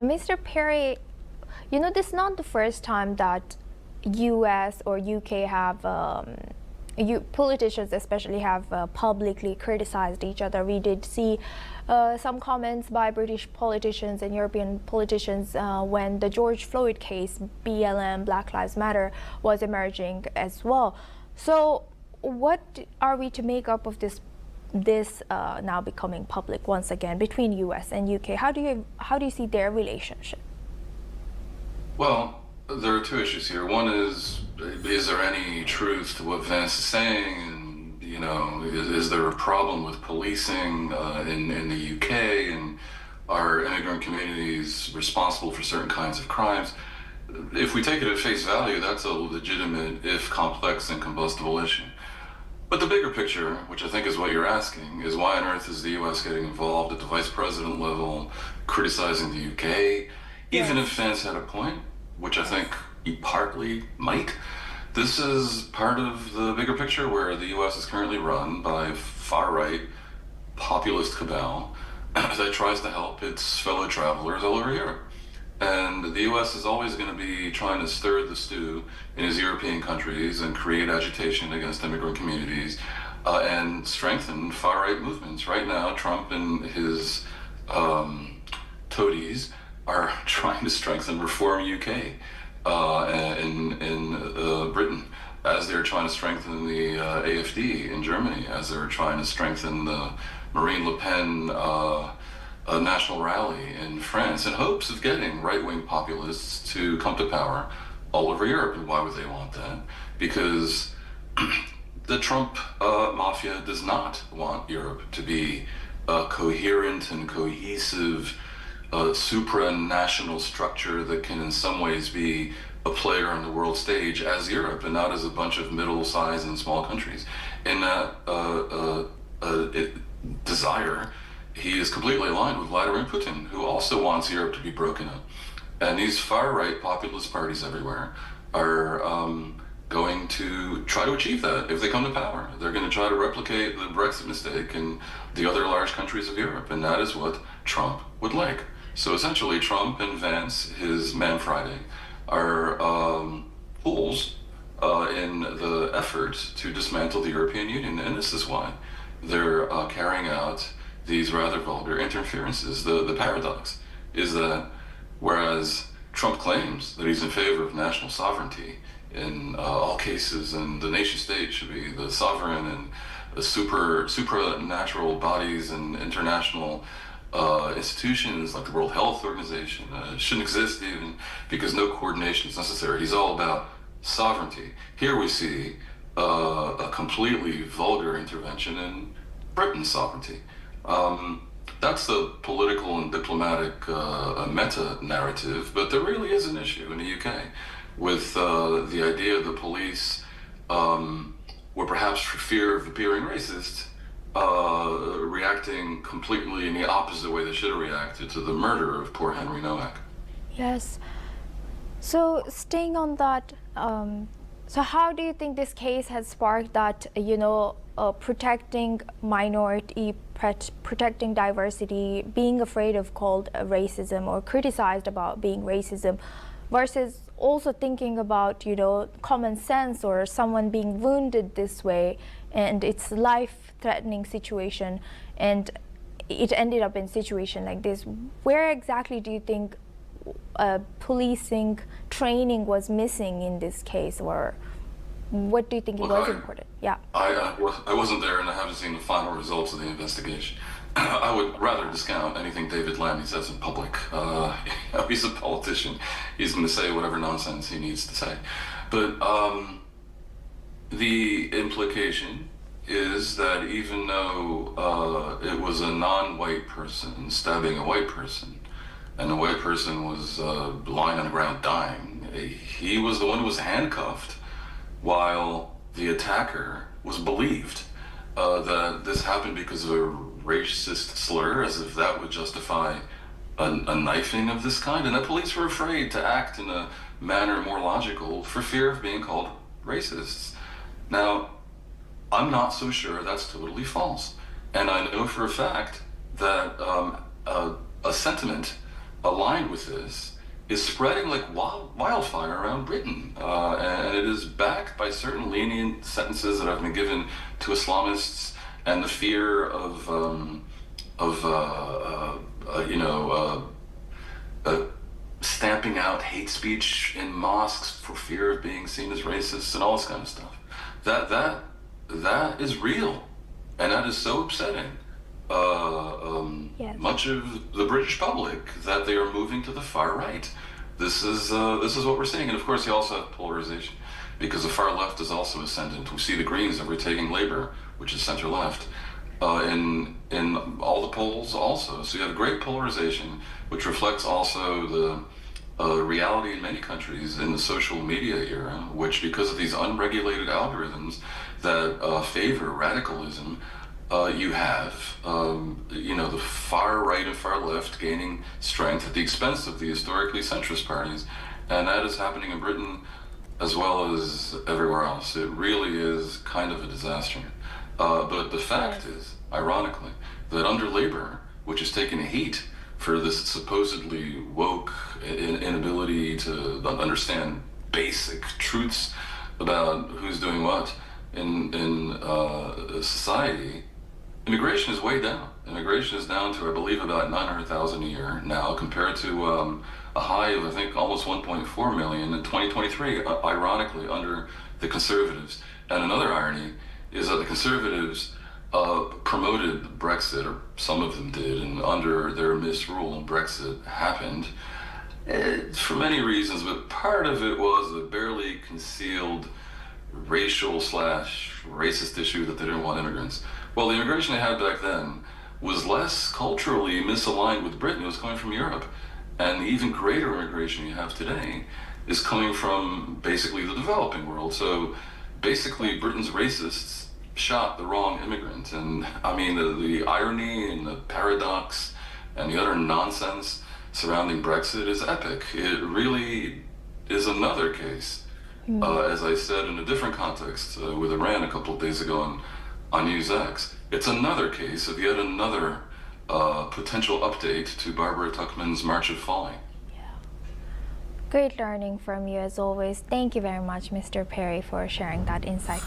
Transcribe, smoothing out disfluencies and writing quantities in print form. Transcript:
Mr. Perry, this is not the first time that U.S. or U.K. have politicians especially have publicly criticized each other. We did see some comments by British politicians and European politicians when the George Floyd case, BLM, Black Lives Matter, was emerging as well. So what are we to make up of this now becoming public once again between U.S. and U.K.? How do you see their relationship? Well, there are two issues here. One is there any truth to what Vance is saying? And, is there a problem with policing in the UK? And are immigrant communities responsible for certain kinds of crimes? If we take it at face value, that's a legitimate, if complex and combustible issue. But the bigger picture, which I think is what you're asking, is why on earth is the US getting involved at the vice president level, criticizing the UK? Even if Vance had a point, which I think he partly might, this is part of the bigger picture where the US is currently run by far-right populist cabal that tries to help its fellow travelers all over Europe. And the US is always going to be trying to stir the stew in its European countries and create agitation against immigrant communities and strengthen far-right movements. Right now, Trump and his toadies are trying to strengthen Reform UK in Britain, as they're trying to strengthen the AfD in Germany, as they're trying to strengthen the Marine Le Pen national rally in France, in hopes of getting right-wing populists to come to power all over Europe. And why would they want that? Because the Trump mafia does not want Europe to be a coherent and cohesive supranational structure that can in some ways be a player on the world stage as Europe and not as a bunch of middle-sized and small countries. In that desire, he is completely aligned with Vladimir Putin, who also wants Europe to be broken up. And these far-right populist parties everywhere are going to try to achieve that if they come to power. They're going to try to replicate the Brexit mistake in the other large countries of Europe, and that is what Trump would like. So essentially, Trump and Vance, his man Friday, are fools in the effort to dismantle the European Union, and this is why they're carrying out these rather vulgar interferences. The paradox is that whereas Trump claims that he's in favor of national sovereignty in all cases, and the nation state should be the sovereign, and the supernatural bodies and international institutions like the World Health Organization shouldn't exist even because no coordination is necessary. He's all about sovereignty. Here we see a completely vulgar intervention in Britain's sovereignty. That's the political and diplomatic meta-narrative, but there really is an issue in the UK with the idea the police were perhaps for fear of appearing racist, reacting completely in the opposite way they should have reacted to the murder of poor Henry Nowak. Yes. So staying on that, so how do you think this case has sparked that, protecting minority, protecting diversity, being afraid of called racism or criticized about being racism, versus also thinking about, common sense or someone being wounded this way and it's life-threatening situation and it ended up in a situation like this? Where exactly do you think policing training was missing in this case, or what do you think was important? Yeah. I wasn't there and I haven't seen the final results of the investigation. I would rather discount anything David Lammy says in public. He's a politician. He's going to say whatever nonsense he needs to say. But the implication is that even though it was a non-white person stabbing a white person, and the white person was lying on the ground dying, he was the one who was handcuffed while the attacker was believed that this happened because of a racist slur, as if that would justify a knifing of this kind. And the police were afraid to act in a manner more logical for fear of being called racists. Now, I'm not so sure that's totally false. And I know for a fact that a sentiment aligned with this is spreading like wildfire around Britain, and it is backed by certain lenient sentences that have been given to Islamists, and the fear of stamping out hate speech in mosques for fear of being seen as racist and all this kind of stuff. That is real, and that is so upsetting. Yes. Much of the British public that they are moving to the far right. This is what we're seeing, and of course you also have polarization because the far left is also ascendant. We see the Greens overtaking Labour, which is center left, in all the polls also. So you have great polarization, which reflects also the reality in many countries in the social media era, which because of these unregulated algorithms that favor radicalism, you have the far right and far left gaining strength at the expense of the historically centrist parties, and that is happening in Britain as well as everywhere else. It really is kind of a disaster. But the fact is, ironically, that under Labour, which has taken heat for this supposedly woke inability to understand basic truths about who's doing what in society, immigration is way down. Immigration is down to, I believe, about 900,000 a year now, compared to a high of, I think, almost 1.4 million in 2023, ironically, under the Conservatives. And another irony is that the Conservatives promoted Brexit, or some of them did, and under their misrule, Brexit happened. For many reasons, but part of it was a barely concealed racial/racist issue that they didn't want immigrants. Well, the immigration they had back then was less culturally misaligned with Britain. It was coming from Europe. And the even greater immigration you have today is coming from basically the developing world. So basically, Britain's racists shot the wrong immigrant. And I mean, the irony and the paradox and the utter nonsense surrounding Brexit is epic. It really is another case, as I said in a different context with Iran a couple of days ago on NewsX. It's another case of yet another potential update to Barbara Tuchman's March of Folly. Great learning from you as always. Thank you very much, Mr. Perry, for sharing that insight.